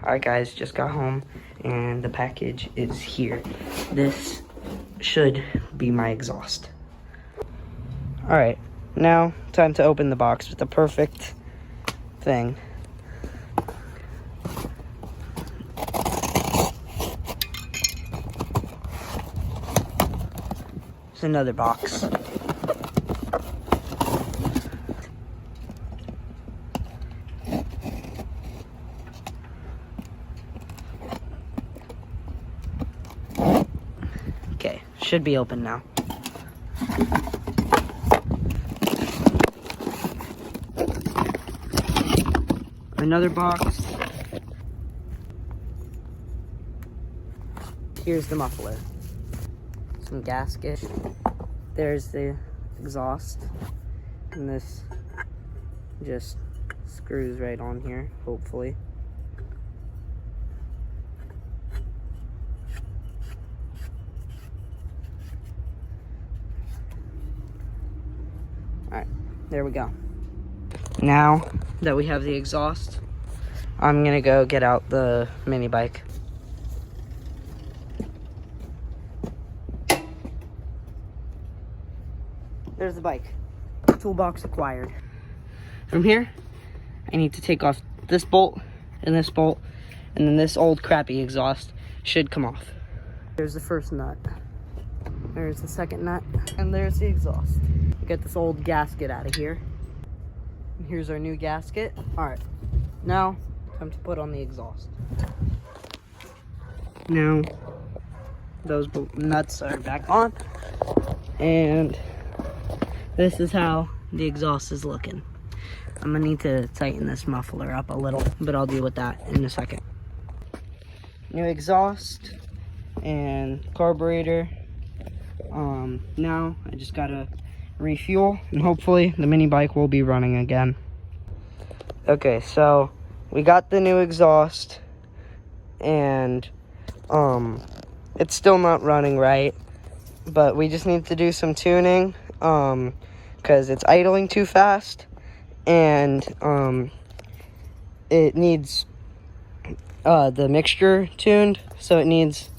Alright guys, just got home and the package is here. This should be my exhaust. Alright, now time to open the box with the perfect thing. There's another box. Okay, should be open now. Another box. Here's the muffler. Some gasket. There's the exhaust. And this just screws right on here, hopefully. Alright, there we go. Now that we have the exhaust, I'm gonna go get out the mini bike. There's the bike. Toolbox acquired. From here, I need to take off this bolt, and then this old crappy exhaust should come off. There's the first nut. There's the second nut, and there's the exhaust. Get this old gasket out of here. And here's our new gasket. Alright, now time to put on the exhaust. Now, those nuts are back on, and this is how the exhaust is looking. I'm gonna need to tighten this muffler up a little, but I'll deal with that in a second. New exhaust and carburetor. Now I just gotta refuel, and hopefully the mini bike will be running again. Okay, so we got the new exhaust, and it's still not running right, but we just need to do some tuning because it's idling too fast, and it needs the mixture tuned, so it needs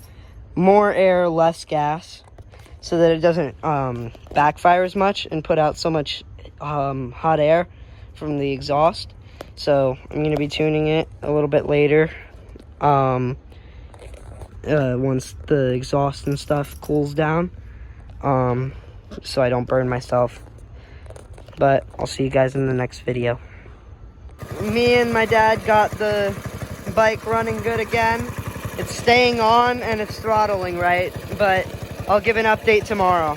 more air, less gas, so that it doesn't backfire as much and put out so much hot air from the exhaust. So I'm going to be tuning it a little bit later, once the exhaust and stuff cools down, so I don't burn myself. But I'll see you guys in the next video. Me and my dad got the bike running good again. It's staying on and it's throttling right, but I'll give an update tomorrow.